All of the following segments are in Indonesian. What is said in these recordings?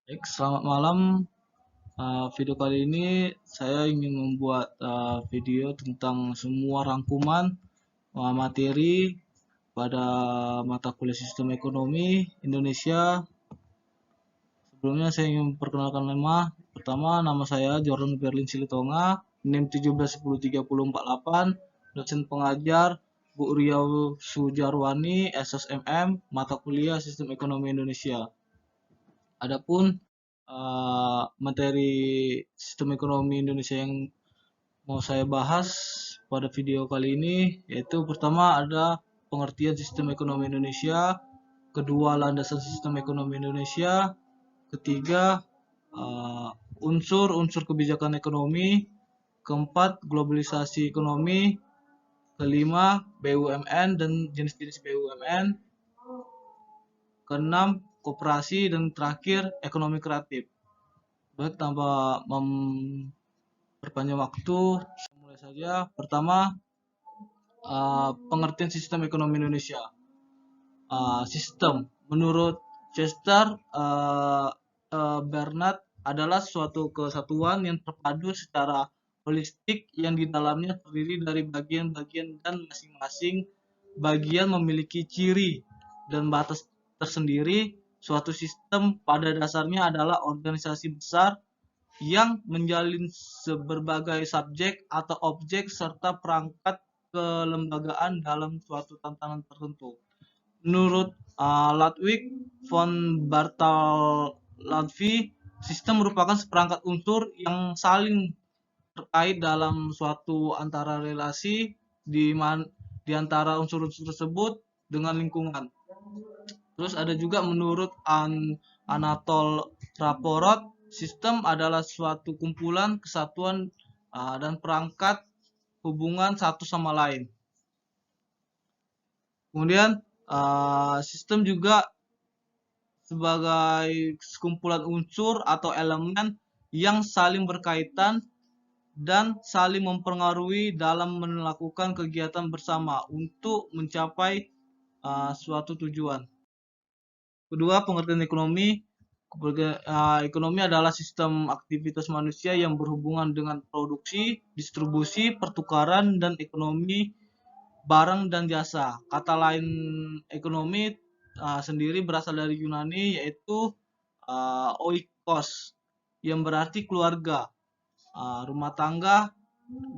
Baik, selamat malam. Video kali ini saya ingin membuat video tentang semua rangkuman materi pada mata kuliah Sistem Ekonomi Indonesia. Sebelumnya saya ingin memperkenalkan nama. Pertama, nama saya Jordan Berlin Silitonga, NIM 17103048, dosen pengajar Bu Riau Sujarwani, SSMM, mata kuliah Sistem Ekonomi Indonesia. Adapun materi sistem ekonomi Indonesia yang mau saya bahas pada video kali ini yaitu pertama ada pengertian sistem ekonomi Indonesia, kedua landasan sistem ekonomi Indonesia, ketiga unsur-unsur kebijakan ekonomi, keempat globalisasi ekonomi, kelima BUMN dan jenis-jenis BUMN, keenam koperasi, dan terakhir ekonomi kreatif. Baik, tanpa memperpanjang waktu, mulai saja. Pertama, pengertian sistem ekonomi Indonesia. Sistem, menurut Chester Bernard, adalah suatu kesatuan yang terpadu secara holistik yang di dalamnya terdiri dari bagian-bagian dan masing-masing bagian memiliki ciri dan batas tersendiri. Suatu sistem pada dasarnya adalah organisasi besar yang menjalin berbagai subjek atau objek serta perangkat kelembagaan dalam suatu tantangan tertentu. Menurut Ludwig von Bartholomew, sistem merupakan seperangkat unsur yang saling terkait dalam suatu antara relasi di antara unsur-unsur tersebut dengan lingkungan. Terus ada juga menurut Anatol Raporot, sistem adalah suatu kumpulan, kesatuan, dan perangkat hubungan satu sama lain. Kemudian sistem juga sebagai sekumpulan unsur atau elemen yang saling berkaitan dan saling mempengaruhi dalam melakukan kegiatan bersama untuk mencapai suatu tujuan. Kedua, pengertian ekonomi. Ekonomi adalah sistem aktivitas manusia yang berhubungan dengan produksi, distribusi, pertukaran, dan ekonomi barang dan jasa. Kata lain ekonomi sendiri berasal dari Yunani, yaitu oikos, yang berarti keluarga, rumah tangga,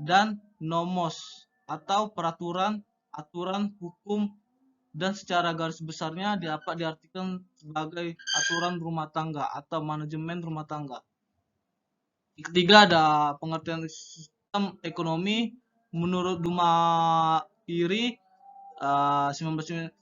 dan nomos atau peraturan, aturan, hukum, dan secara garis besarnya dapat diartikan sebagai aturan rumah tangga atau manajemen rumah tangga. Ketiga, ada pengertian sistem ekonomi menurut Dumairi 1966.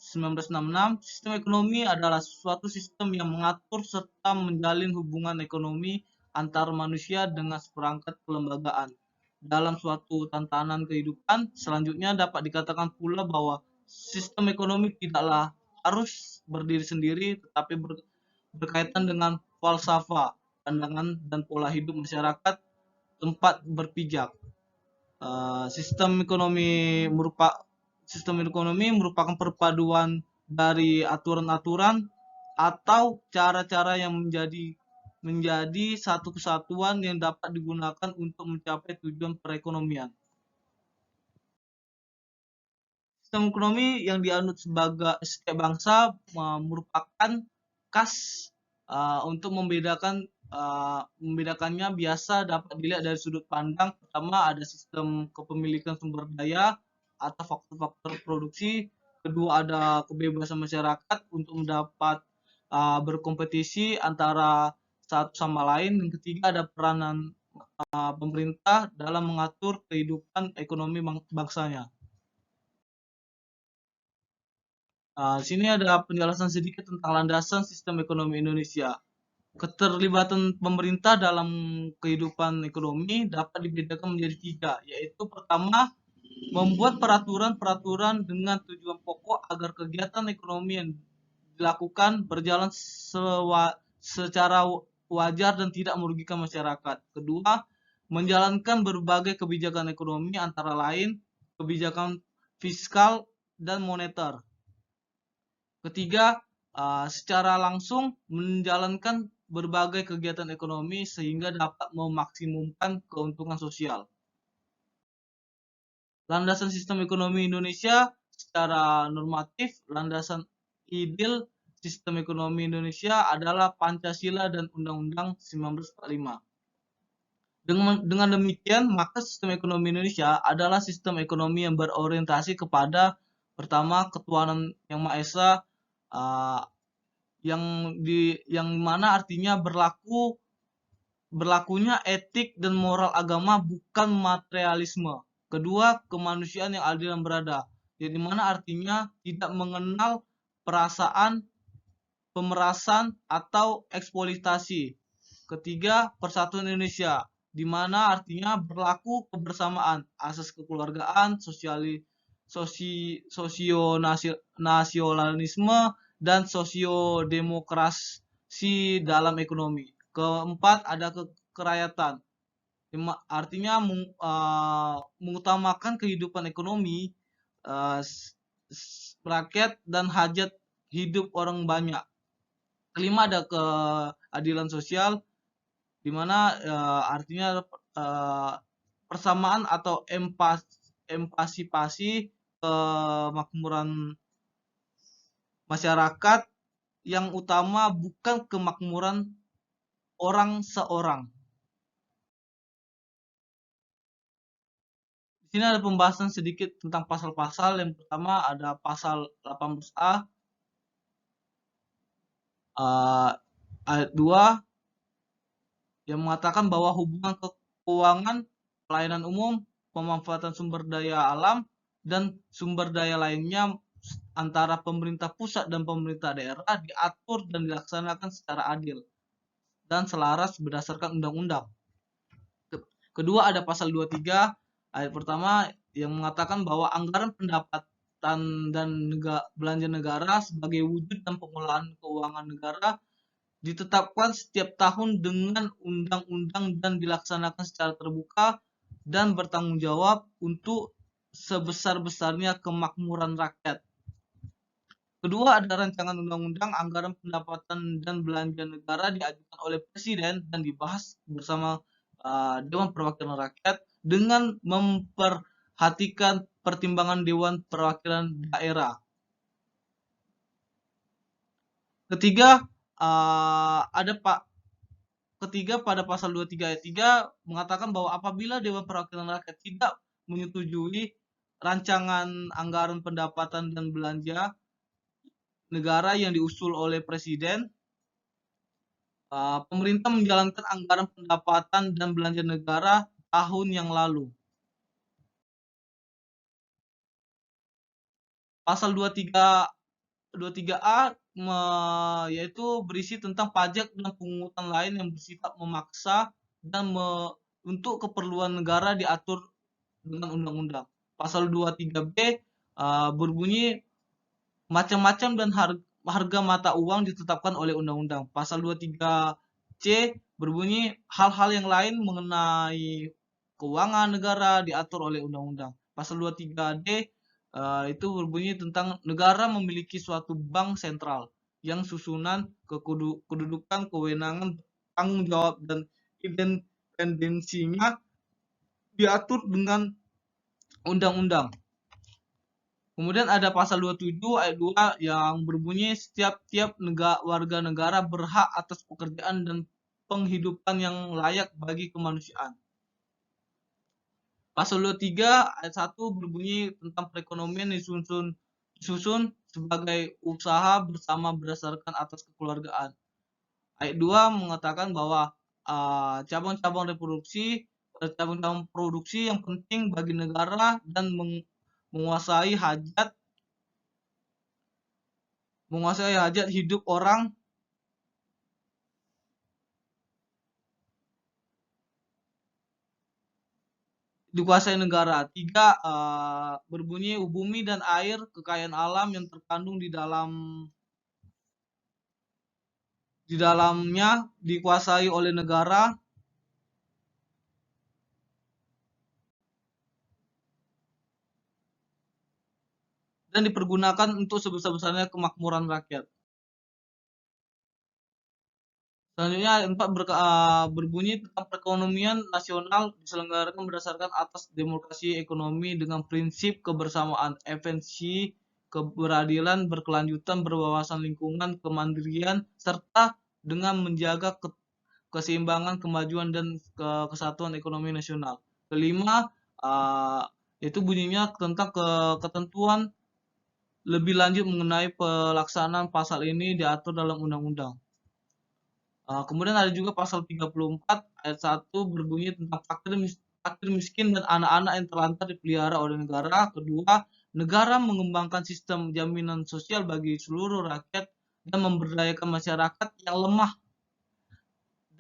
Sistem ekonomi adalah suatu sistem yang mengatur serta menjalin hubungan ekonomi antar manusia dengan seperangkat kelembagaan dalam suatu tatanan kehidupan. Selanjutnya dapat dikatakan pula bahwa sistem ekonomi tidaklah harus berdiri sendiri, tetapi berkaitan dengan falsafah, pandangan, dan pola hidup masyarakat tempat berpijak. Sistem ekonomi merupakan perpaduan dari aturan-aturan atau cara-cara yang menjadi satu kesatuan yang dapat digunakan untuk mencapai tujuan perekonomian. Sistem ekonomi yang dianut sebagai setiap bangsa merupakan khas untuk membedakannya biasa dapat dilihat dari sudut pandang. Pertama, ada sistem kepemilikan sumber daya atau faktor-faktor produksi. Kedua, ada kebebasan masyarakat untuk mendapat berkompetisi antara satu sama lain. Dan ketiga, ada peranan pemerintah dalam mengatur kehidupan ekonomi bangsanya. Di sini ada penjelasan sedikit tentang landasan sistem ekonomi Indonesia. Keterlibatan pemerintah dalam kehidupan ekonomi dapat dibedakan menjadi tiga, yaitu pertama, membuat peraturan-peraturan dengan tujuan pokok agar kegiatan ekonomi yang dilakukan berjalan secara wajar dan tidak merugikan masyarakat. Kedua, menjalankan berbagai kebijakan ekonomi antara lain kebijakan fiskal dan moneter. Ketiga, secara langsung menjalankan berbagai kegiatan ekonomi sehingga dapat memaksimumkan keuntungan sosial. Landasan sistem ekonomi Indonesia secara normatif, landasan ideal sistem ekonomi Indonesia adalah Pancasila dan Undang-Undang 1945. Dengan demikian, maka sistem ekonomi Indonesia adalah sistem ekonomi yang berorientasi kepada pertama ketuhanan yang Maha Esa, uh, yang mana artinya berlakunya etik dan moral agama bukan materialisme. Kedua, kemanusiaan yang adil dan beradab. Yang mana artinya tidak mengenal perasaan, pemerasan, atau eksploitasi. Ketiga, persatuan Indonesia, di mana artinya berlaku kebersamaan, asas kekeluargaan, sosionasionalisme, dan sosiodemokrasi dalam ekonomi. Keempat, ada kerakyatan, artinya mengutamakan kehidupan ekonomi rakyat dan hajat hidup orang banyak. Kelima, ada keadilan sosial, di mana artinya persamaan atau empasipasi kemakmuran masyarakat, yang utama bukan kemakmuran orang seorang. Di sini ada pembahasan sedikit tentang pasal-pasal. Yang pertama ada pasal 18A ayat 2 yang mengatakan bahwa hubungan keuangan, pelayanan umum, pemanfaatan sumber daya alam, dan sumber daya lainnya antara pemerintah pusat dan pemerintah daerah diatur dan dilaksanakan secara adil dan selaras berdasarkan undang-undang. Kedua, ada pasal 23 ayat pertama yang mengatakan bahwa anggaran pendapatan dan belanja negara sebagai wujud dan pengelolaan keuangan negara ditetapkan setiap tahun dengan undang-undang dan dilaksanakan secara terbuka dan bertanggung jawab untuk sebesar-besarnya kemakmuran rakyat. Kedua, ada rancangan undang-undang anggaran pendapatan dan belanja negara diajukan oleh Presiden dan dibahas bersama Dewan Perwakilan Rakyat dengan memperhatikan pertimbangan Dewan Perwakilan Daerah. Ketiga, pada pasal 23 ayat 3 mengatakan bahwa apabila Dewan Perwakilan Rakyat tidak menyetujui rancangan anggaran pendapatan dan belanja negara yang diusul oleh Presiden, pemerintah menjalankan anggaran pendapatan dan belanja negara tahun yang lalu. Pasal 23A yaitu berisi tentang pajak dan pungutan lain yang bersifat memaksa dan untuk keperluan negara diatur dengan undang-undang. Pasal 23B berbunyi macam-macam dan harga mata uang ditetapkan oleh undang-undang. Pasal 23C berbunyi hal-hal yang lain mengenai keuangan negara diatur oleh undang-undang. Pasal 23D itu berbunyi tentang negara memiliki suatu bank sentral yang susunan kedudukan, kewenangan, tanggung jawab, dan independensinya diatur dengan undang-undang. Kemudian ada pasal 27 ayat 2 yang berbunyi setiap warga negara berhak atas pekerjaan dan penghidupan yang layak bagi kemanusiaan. Pasal 23 ayat 1 berbunyi tentang perekonomian disusun sebagai usaha bersama berdasarkan atas kekeluargaan. Ayat 2 mengatakan bahwa cabang-cabang produksi yang penting bagi negara dan menguasai hajat hidup orang dikuasai negara. 3 berbunyi bumi dan air, kekayaan alam yang terkandung di dalamnya dikuasai oleh negara dan dipergunakan untuk sebesar-besarnya kemakmuran rakyat. Selanjutnya ayat 4 berbunyi tentang perekonomian nasional diselenggarakan berdasarkan atas demokrasi ekonomi dengan prinsip kebersamaan, efisiensi, keberadilan, berkelanjutan, berwawasan lingkungan, kemandirian, serta dengan menjaga keseimbangan, kemajuan, dan kesatuan ekonomi nasional. Kelima, itu bunyinya tentang ketentuan lebih lanjut mengenai pelaksanaan pasal ini diatur dalam undang-undang. Kemudian ada juga pasal 34 ayat 1 berbunyi tentang fakir miskin dan anak-anak yang terlantar dipelihara oleh negara. Kedua, negara mengembangkan sistem jaminan sosial bagi seluruh rakyat dan memberdayakan masyarakat yang lemah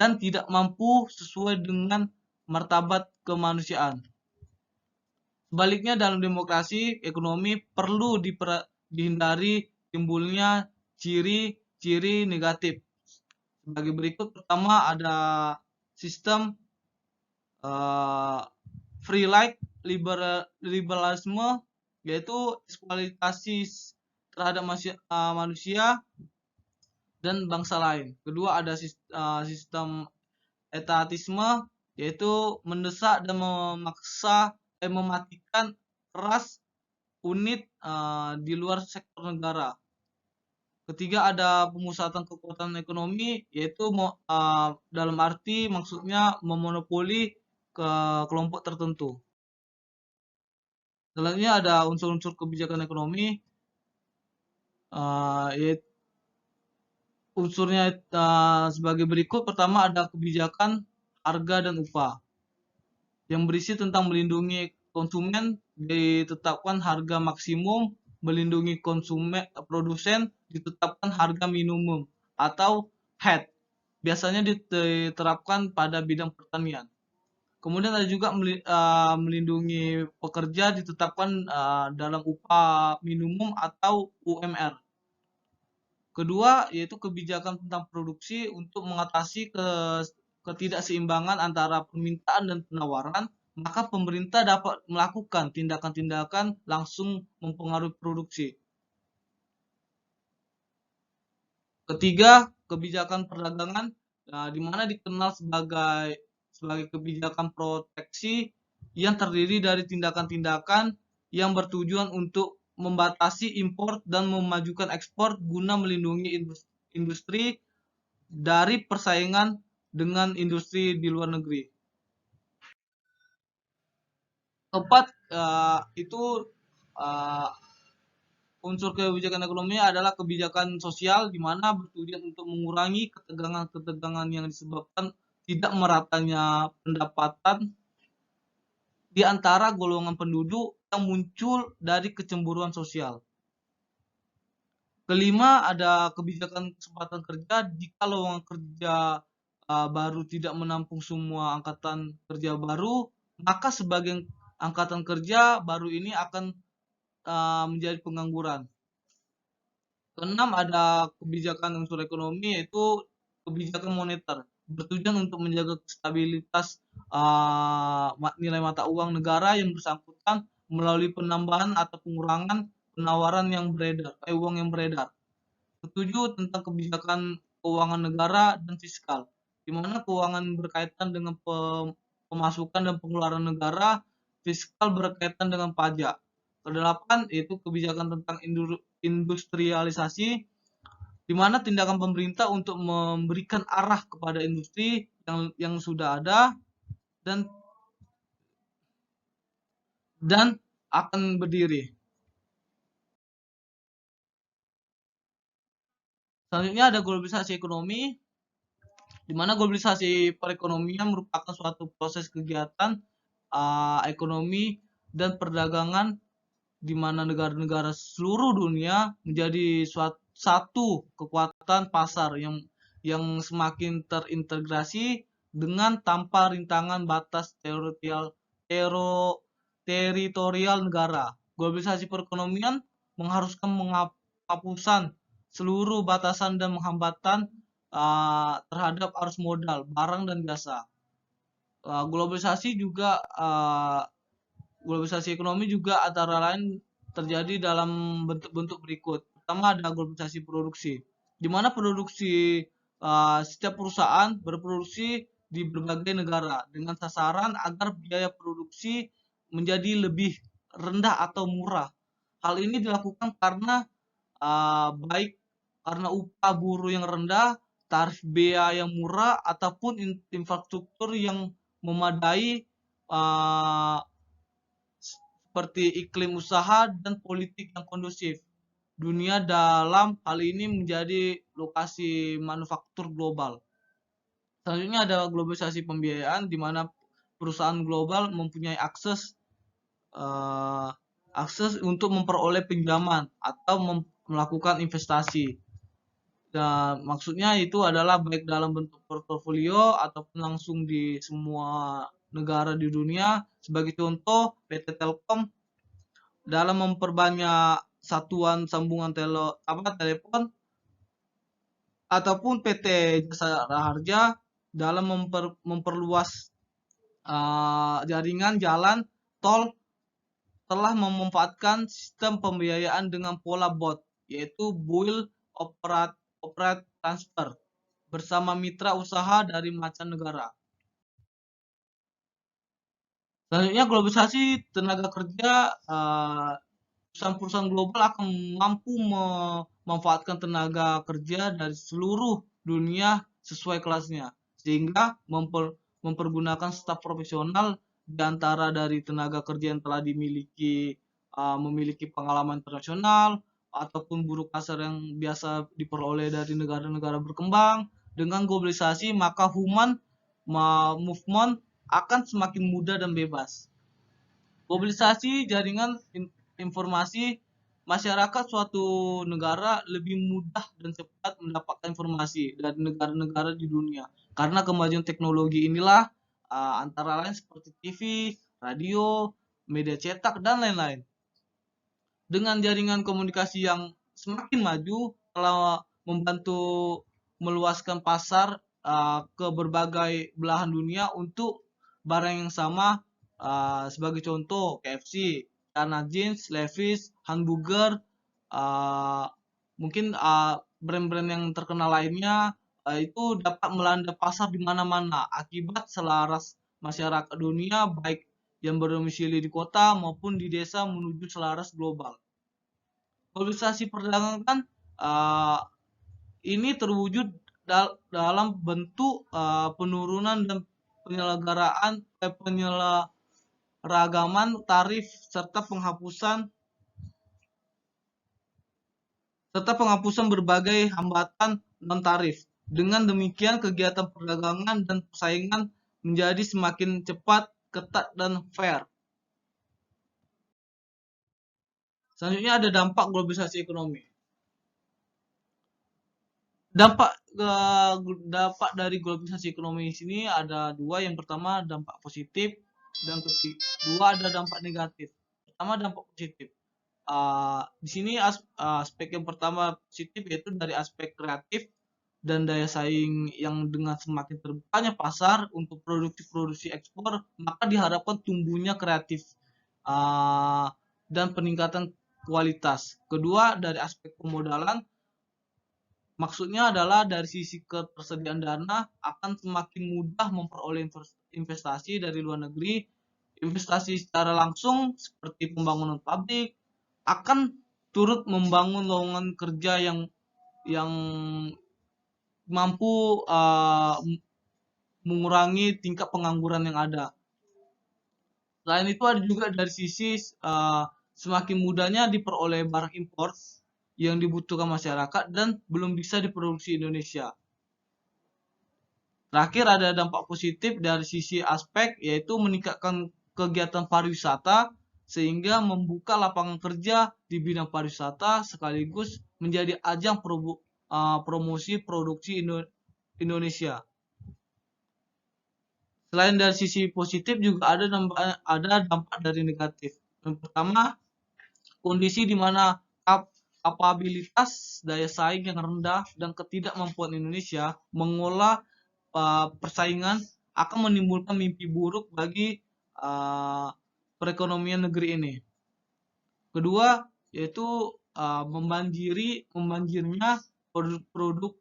dan tidak mampu sesuai dengan martabat kemanusiaan. Sebaliknya, dalam demokrasi ekonomi perlu dihindari timbulnya ciri-ciri negatif sebagai berikut. Pertama, ada sistem free like liberalisme, yaitu eksploitasi terhadap manusia dan bangsa lain. Kedua, ada sistem etatisme, yaitu mendesak dan mematikan keras unit di luar sektor negara. Ketiga, ada pemusatan kekuatan ekonomi, yaitu dalam arti maksudnya memonopoli ke kelompok tertentu. Selanjutnya ada unsur-unsur kebijakan ekonomi, yaitu unsurnya sebagai berikut. Pertama, ada kebijakan harga dan upah yang berisi tentang melindungi konsumen, ditetapkan harga maksimum, melindungi konsumen produsen, ditetapkan harga minimum atau HEAD. Biasanya diterapkan pada bidang pertanian. Kemudian ada juga melindungi pekerja, ditetapkan dalam upah minimum atau UMR. Kedua, yaitu kebijakan tentang produksi untuk mengatasi ketidakseimbangan antara permintaan dan penawaran, maka pemerintah dapat melakukan tindakan-tindakan langsung mempengaruhi produksi. Ketiga, kebijakan perdagangan, di mana dikenal sebagai kebijakan proteksi yang terdiri dari tindakan-tindakan yang bertujuan untuk membatasi impor dan memajukan ekspor guna melindungi industri dari persaingan dengan industri di luar negeri. Keempat, itu unsur kebijakan ekonomi adalah kebijakan sosial, di mana bertujuan untuk mengurangi ketegangan-ketegangan yang disebabkan tidak meratanya pendapatan di antara golongan penduduk yang muncul dari kecemburuan sosial. Kelima, ada kebijakan kesempatan kerja. Jika lowongan kerja baru tidak menampung semua angkatan kerja baru, maka sebagian angkatan kerja baru ini akan menjadi pengangguran. Keenam, ada kebijakan unsur ekonomi, yaitu kebijakan moneter, bertujuan untuk menjaga stabilitas nilai mata uang negara yang bersangkutan melalui penambahan atau pengurangan penawaran yang beredar, uang yang beredar. Ketujuh, tentang kebijakan keuangan negara dan fiskal, di mana keuangan berkaitan dengan pemasukan dan pengeluaran negara, fiskal berkaitan dengan pajak. Kedelapan, yaitu kebijakan tentang industrialisasi, di mana tindakan pemerintah untuk memberikan arah kepada industri yang sudah ada dan akan berdiri. Selanjutnya ada globalisasi ekonomi, di mana globalisasi perekonomian merupakan suatu proses kegiatan ekonomi dan perdagangan di mana negara-negara seluruh dunia menjadi satu kekuatan pasar yang semakin terintegrasi dengan tanpa rintangan batas teritorial negara. Globalisasi perekonomian mengharuskan penghapusan seluruh batasan dan hambatan terhadap arus modal, barang dan jasa. Globalisasi ekonomi juga antara lain terjadi dalam bentuk-bentuk berikut. Pertama, ada globalisasi produksi, di mana produksi setiap perusahaan berproduksi di berbagai negara dengan sasaran agar biaya produksi menjadi lebih rendah atau murah. Hal ini dilakukan karena baik karena upah buruh yang rendah, tarif bea yang murah, ataupun infrastruktur yang memadai, uh, seperti iklim usaha dan politik yang kondusif. Dunia dalam hal ini menjadi lokasi manufaktur global. Selanjutnya ada globalisasi pembiayaan di mana perusahaan global mempunyai eh, akses untuk memperoleh pinjaman atau melakukan investasi. Dan maksudnya itu adalah baik dalam bentuk portofolio ataupun langsung di semua negara di dunia. Sebagai contoh, PT Telkom dalam memperbanyak satuan sambungan telepon, ataupun PT Jasa Raharja dalam memperluas jaringan jalan tol telah memanfaatkan sistem pembiayaan dengan pola BOT, yaitu Build, Operate, Transfer, bersama mitra usaha dari mancanegara. Selanjutnya globalisasi tenaga kerja, perusahaan-perusahaan global akan mampu memanfaatkan tenaga kerja dari seluruh dunia sesuai kelasnya, sehingga mempergunakan staf profesional di antara dari tenaga kerja yang telah memiliki pengalaman internasional ataupun buruh kasar yang biasa diperoleh dari negara-negara berkembang. Dengan globalisasi maka movement akan semakin mudah dan bebas. Globalisasi jaringan informasi, masyarakat suatu negara lebih mudah dan cepat mendapatkan informasi dari negara-negara di dunia. Karena kemajuan teknologi inilah antara lain seperti TV, radio, media cetak, dan lain-lain. Dengan jaringan komunikasi yang semakin maju telah membantu meluaskan pasar ke berbagai belahan dunia untuk barang yang sama. Sebagai contoh KFC, Dana Jeans, Levi's, Hamburger, mungkin brand-brand yang terkenal lainnya itu dapat melanda pasar di mana-mana akibat selaras masyarakat dunia baik yang berdomisili di kota maupun di desa menuju selaras global. Globalisasi perdagangan ini terwujud dalam bentuk penurunan dan penyelenggaragaman tarif serta penghapusan berbagai hambatan non tarif. Dengan demikian kegiatan perdagangan dan persaingan menjadi semakin cepat, ketat, dan fair. Selanjutnya ada dampak globalisasi ekonomi. Dampak dampak dari globalisasi ekonomi di sini ada dua. Yang pertama dampak positif dan kedua ada dampak negatif. Pertama dampak positif. Di sini aspek yang pertama positif yaitu dari aspek kreatif dan daya saing yang dengan semakin terbukanya pasar untuk produksi ekspor, maka diharapkan tumbuhnya kreatif dan peningkatan kualitas. Kedua dari aspek pemodalan, maksudnya adalah dari sisi ketersediaan dana akan semakin mudah memperoleh investasi dari luar negeri. Investasi secara langsung seperti pembangunan pabrik akan turut membangun lowongan kerja yang mampu mengurangi tingkat pengangguran yang ada. Selain itu ada juga dari sisi semakin mudahnya diperoleh barang impor yang dibutuhkan masyarakat dan belum bisa diproduksi Indonesia. Terakhir ada dampak positif dari sisi aspek yaitu meningkatkan kegiatan pariwisata sehingga membuka lapangan kerja di bidang pariwisata sekaligus menjadi ajang promosi produksi Indonesia. Selain dari sisi positif juga ada dampak dari negatif. Yang pertama, kondisi di mana kapabilitas daya saing yang rendah dan ketidakmampuan Indonesia mengolah persaingan akan menimbulkan mimpi buruk bagi perekonomian negeri ini. Kedua, yaitu membanjirnya produk-produk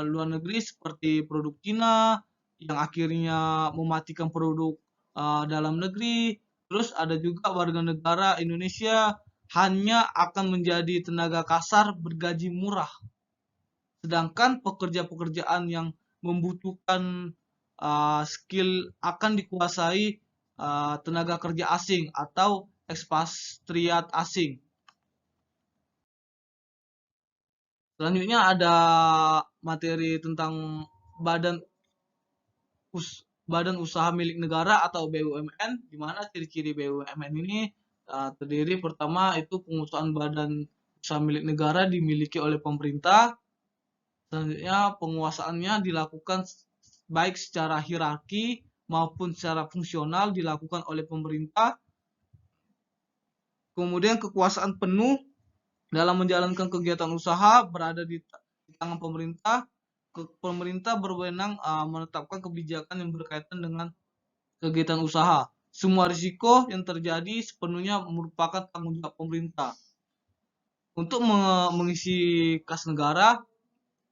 luar negeri seperti produk Cina yang akhirnya mematikan produk dalam negeri. Terus ada juga warga negara Indonesia hanya akan menjadi tenaga kasar bergaji murah. Sedangkan pekerjaan yang membutuhkan skill akan dikuasai tenaga kerja asing atau ekspatriat asing. Selanjutnya ada materi tentang badan badan usaha milik negara atau BUMN, di mana ciri-ciri BUMN ini terdiri pertama itu pengusahaan badan usaha milik negara dimiliki oleh pemerintah. Selanjutnya penguasaannya dilakukan baik secara hierarki maupun secara fungsional dilakukan oleh pemerintah. Kemudian kekuasaan penuh dalam menjalankan kegiatan usaha berada di tangan pemerintah. Pemerintah berwenang menetapkan kebijakan yang berkaitan dengan kegiatan usaha. Semua risiko yang terjadi sepenuhnya merupakan tanggung jawab pemerintah. Untuk mengisi kas negara,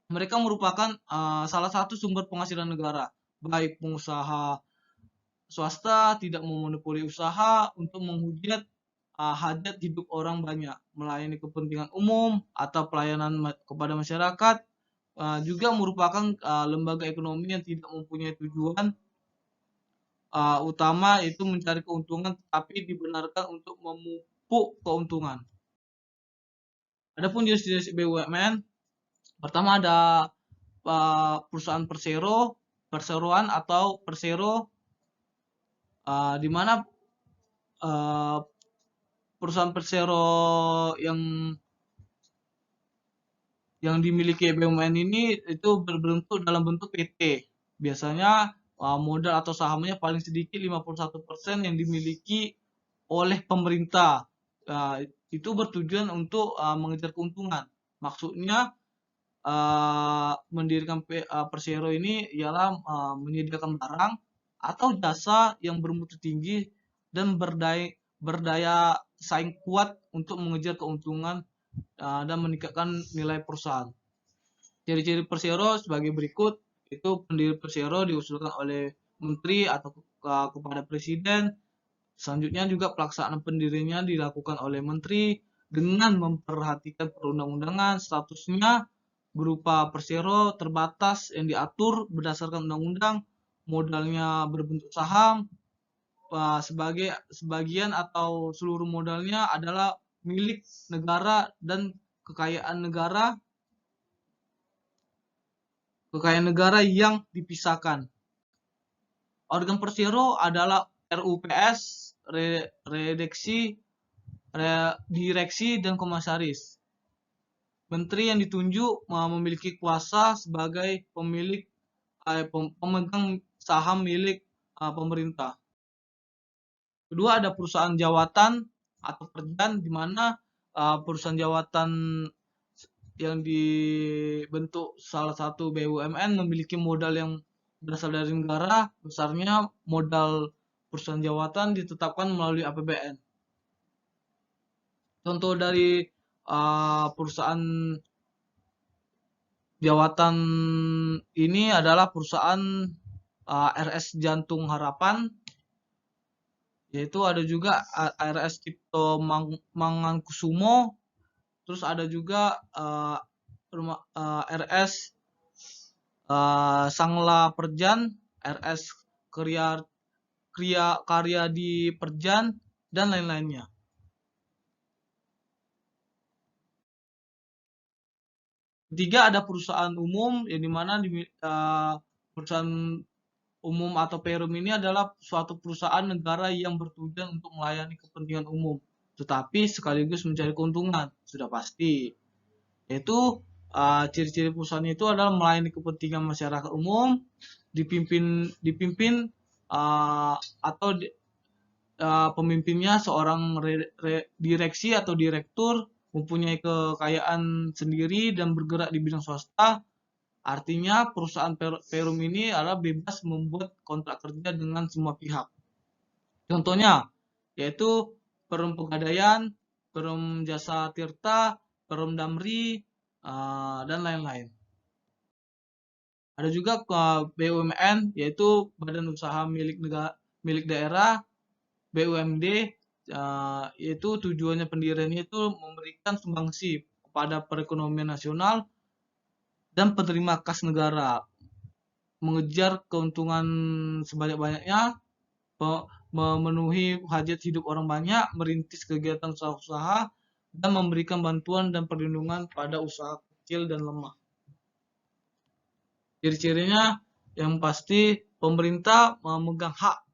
mereka merupakan salah satu sumber penghasilan negara. Baik pengusaha swasta tidak memonopoli usaha untuk menghujat hajat hidup orang banyak, melayani kepentingan umum atau pelayanan kepada masyarakat. Juga merupakan lembaga ekonomi yang tidak mempunyai tujuan utama itu mencari keuntungan, tapi dibenarkan untuk memupuk keuntungan. Adapun jenis-jenis BUMN, pertama ada perusahaan perseroan atau persero, di mana perusahaan persero yang dimiliki BUMN ini itu berbentuk dalam bentuk PT. Biasanya modal atau sahamnya paling sedikit 51% yang dimiliki oleh pemerintah. Itu bertujuan untuk mengejar keuntungan. Maksudnya mendirikan persero ini ialah menyediakan barang atau jasa yang bermutu tinggi dan berdaya saing kuat untuk mengejar keuntungan dan meningkatkan nilai perusahaan. Ciri-ciri persero sebagai berikut, itu pendiri persero diusulkan oleh menteri atau kepada presiden. Selanjutnya juga pelaksanaan pendirinya dilakukan oleh menteri dengan memperhatikan perundang-undangan. Statusnya berupa persero terbatas yang diatur berdasarkan undang-undang. Modalnya berbentuk saham. Sebagian atau seluruh modalnya adalah milik negara dan kekayaan negara yang dipisahkan. Organ persero adalah RUPS, direksi dan komisaris. Menteri yang ditunjuk memiliki kuasa sebagai pemegang saham milik pemerintah. Kedua ada perusahaan jawatan atau perjan, di mana perusahaan jawatan yang dibentuk salah satu BUMN memiliki modal yang berasal dari negara. Besarnya modal perusahaan jawatan ditetapkan melalui APBN. Contoh dari perusahaan jawatan ini adalah perusahaan RS Jantung Harapan, yaitu ada juga RS Cipto Mangunkusumo, terus ada juga RS Sangla Perjan, RS Karya di Perjan, dan lain-lainnya. Ketiga ada perusahaan umum, yang dimana perusahaan umum atau perum ini adalah suatu perusahaan negara yang bertujuan untuk melayani kepentingan umum, tetapi sekaligus mencari keuntungan, sudah pasti. Yaitu ciri-ciri perusahaan itu adalah melayani kepentingan masyarakat umum, dipimpin atau pemimpinnya seorang direksi atau direktur, mempunyai kekayaan sendiri dan bergerak di bidang swasta. Artinya perusahaan perum ini adalah bebas membuat kontrak kerja dengan semua pihak. Contohnya yaitu Perum Pegadaian, Perum Jasa Tirta, Perum Damri, dan lain-lain. Ada juga BUMN, yaitu badan usaha milik daerah. BUMD, yaitu tujuannya pendiriannya itu memberikan sumbangsi kepada perekonomian nasional dan penerima kas negara, mengejar keuntungan sebanyak-banyaknya, memenuhi hajat hidup orang banyak, merintis kegiatan usaha-usaha, dan memberikan bantuan dan perlindungan pada usaha kecil dan lemah. Ciri-cirinya yang pasti pemerintah memegang hak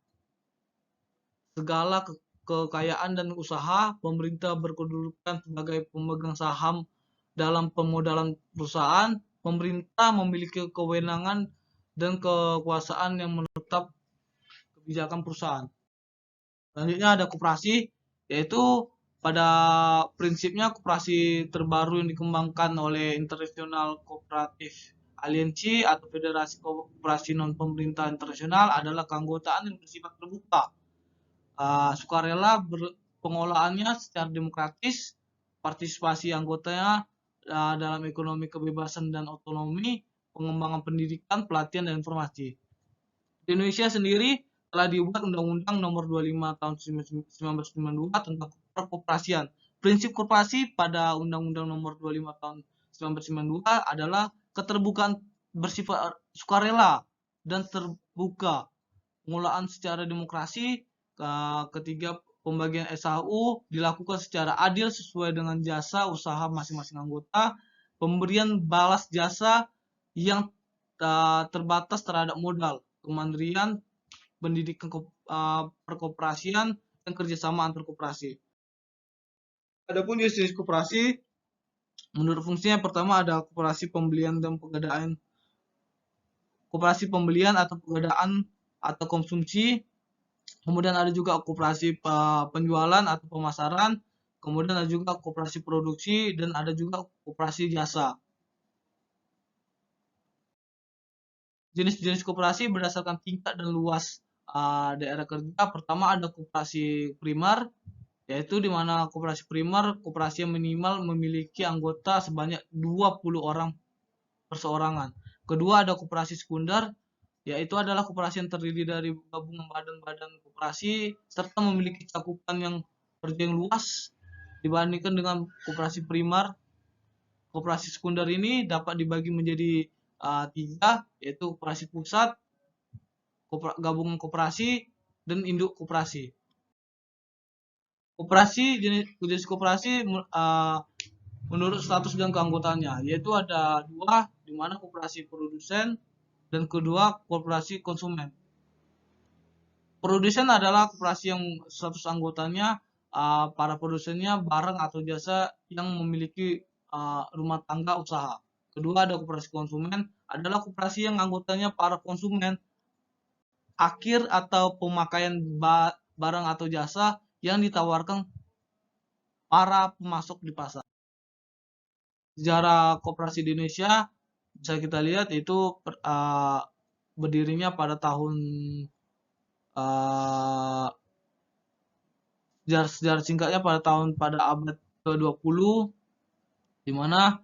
segala kekayaan dan usaha. Pemerintah berkedudukan sebagai pemegang saham dalam pemodalan perusahaan. Pemerintah memiliki kewenangan dan kekuasaan yang menetap kebijakan perusahaan. Selanjutnya ada koperasi, yaitu pada prinsipnya koperasi terbaru yang dikembangkan oleh International Cooperative Alliance atau Federasi Koperasi Non-Pemerintah Internasional adalah keanggotaan yang bersifat terbuka, sukarela, pengolahannya secara demokratis, partisipasi anggotanya dalam ekonomi kebebasan dan otonomi, pengembangan pendidikan, pelatihan, dan informasi. Di Indonesia sendiri telah dibuat Undang-Undang Nomor 25 Tahun 1992 tentang perkoperasian. Prinsip koperasi pada Undang-Undang Nomor 25 Tahun 1992 adalah keterbukaan bersifat sukarela dan terbuka, pengolahan secara demokrasi. Ketiga, pembagian SHU dilakukan secara adil sesuai dengan jasa usaha masing-masing anggota. Pemberian balas jasa yang terbatas terhadap modal, kemandirian, pendidikan perkoperasian, dan kerjasama antar koperasi. Adapun jenis koperasi, menurut fungsinya pertama ada koperasi pembelian dan pengadaan, koperasi pembelian atau pengadaan atau konsumsi. Kemudian ada juga koperasi penjualan atau pemasaran. Kemudian ada juga koperasi produksi dan ada juga koperasi jasa. Jenis-jenis koperasi berdasarkan tingkat dan luas daerah kerja. Pertama ada koperasi primer, yaitu di mana koperasi primer, koperasi yang minimal memiliki anggota sebanyak 20 orang perseorangan. Kedua ada koperasi sekunder, yaitu adalah koperasi yang terdiri dari gabungan badan-badan koperasi serta memiliki cakupan yang kerja yang luas dibandingkan dengan koperasi primer. Koperasi sekunder ini dapat dibagi menjadi 3, yaitu koperasi pusat, gabungan koperasi, dan induk koperasi. Koperasi, jenis koperasi menurut status dan keanggotaannya, yaitu ada 2, di mana koperasi produsen dan kedua koperasi konsumen. Produsen adalah koperasi yang status anggotanya para produsennya barang atau jasa yang memiliki rumah tangga usaha. Kedua ada koperasi konsumen, adalah koperasi yang anggotanya para konsumen akhir atau pemakaian barang atau jasa yang ditawarkan para pemasok di pasar. Sejarah koperasi di Indonesia bisa kita lihat itu berdirinya pada tahun sejarah singkatnya pada abad ke-20, di mana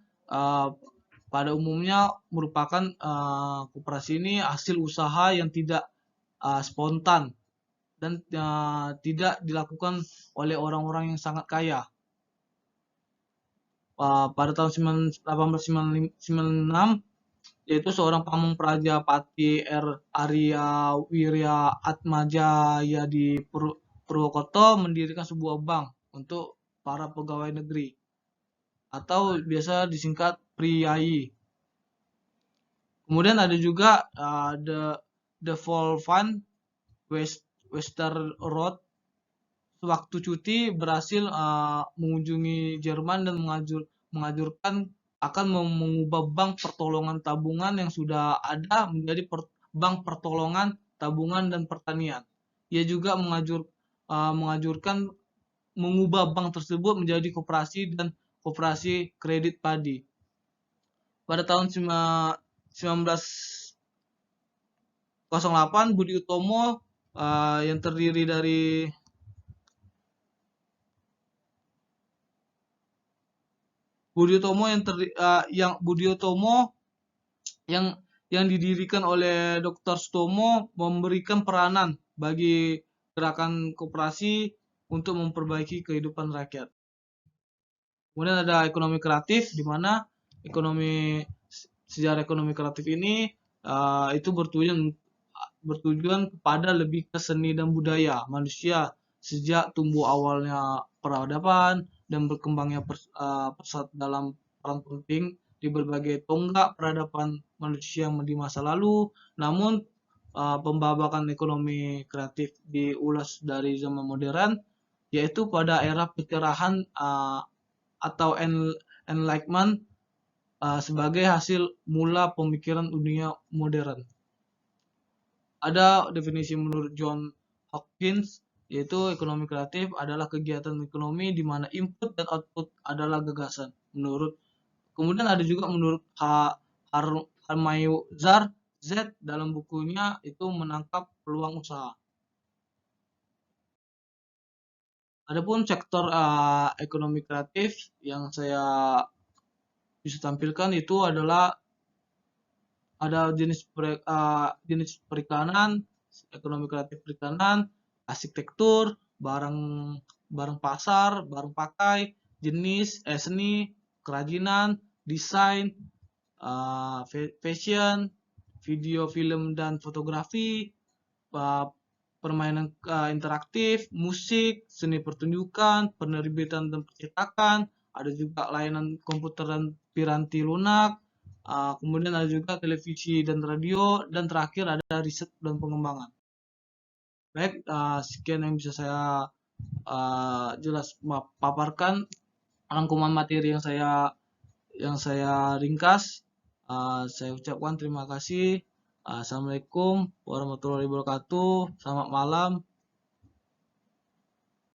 pada umumnya merupakan koperasi ini hasil usaha yang tidak spontan dan tidak dilakukan oleh orang-orang yang sangat kaya. Pada tahun 1896, yaitu seorang pamong praja Pati Arya Wirya Atmajaya di Purwokerto mendirikan sebuah bank untuk para pegawai negeri atau biasa disingkat Priai. Kemudian ada juga the Fall Fund Western Road. Sewaktu cuti berhasil mengunjungi Jerman dan mengajurkan akan mengubah bank pertolongan tabungan yang sudah ada menjadi bank pertolongan tabungan dan pertanian. Ia juga mengajurkan mengubah bank tersebut menjadi koperasi dan koperasi kredit padi. Pada tahun 1908, Budi Utomo yang terdiri dari Budi Utomo yang didirikan oleh Dr. Stomo memberikan peranan bagi gerakan koperasi untuk memperbaiki kehidupan rakyat. Kemudian ada ekonomi kreatif, di mana ekonomi sejarah ekonomi kreatif ini itu bertujuan kepada lebih ke seni dan budaya manusia sejak tumbuh awalnya peradaban dan berkembangnya pesat dalam peran penting di berbagai tonggak peradaban manusia di masa lalu. Namun pembabakan ekonomi kreatif diulas dari zaman modern, yaitu pada era pencerahan atau enlightenment sebagai hasil mula pemikiran dunia modern. Ada definisi menurut John Hopkins, yaitu ekonomi kreatif adalah kegiatan ekonomi di mana input dan output adalah gagasan. Kemudian ada juga menurut Harmayer Z dalam bukunya itu menangkap peluang usaha. Adapun sektor ekonomi kreatif yang saya bisa tampilkan itu adalah ada jenis perikanan, ekonomi kreatif perikanan, arsitektur, barang barang pasar, barang pakai, seni, kerajinan, desain, fashion, video, film dan fotografi, permainan interaktif, musik, seni pertunjukan, penerbitan dan percetakan, ada juga layanan komputer dan piranti lunak, kemudian ada juga televisi dan radio, dan terakhir ada riset dan pengembangan. Baik, sekian yang bisa saya jelas paparkan rangkuman materi yang saya ringkas. Saya ucapkan terima kasih. Assalamualaikum warahmatullahi wabarakatuh. Selamat malam.